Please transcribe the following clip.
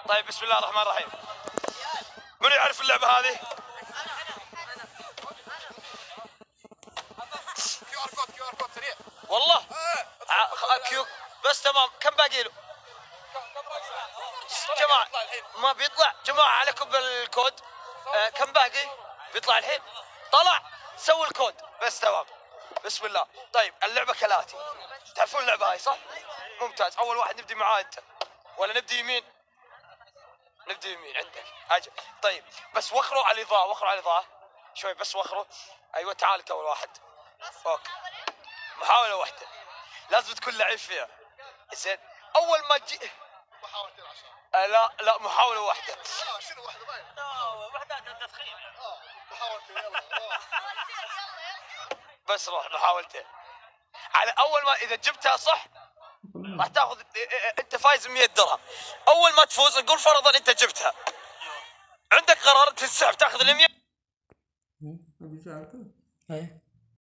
طيب بسم الله الرحمن الرحيم. من يعرف اللعبة هذه؟ كيو ار كود سريع والله كيو بس تمام. كم باقي له؟ جماعة ما بيطلع. جماعة عليكم بالكود. كم باقي؟ بيطلع الحين. طلع. سوي الكود بس تمام. بسم الله. طيب اللعبة كالآتي. تعرفون اللعبة هاي صح؟ ممتاز. أول واحد نبدي معاه أنت ولا نبدي يمين؟ نبدي يمين عندك. أجل. طيب بس وخروا على الإضاءة. وخروا على الإضاءة شوي بس وخروا. أيوة تعال أول واحد. أوكي محاولة واحدة لازم تكون لعيب فيها. زين أول ما تجي محاولتين عشان لا محاولة واحدة. شنو واحدة باين؟ وحدات التسخين محاولتين يلا بس روح محاولتين. على أول ما إذا جبتها صح راح تاخذ أنت فايز 100 درهم. أول ما تفوز نقول فرضا أنت جبتها عندك قرار تنسحب تاخذ ال 100.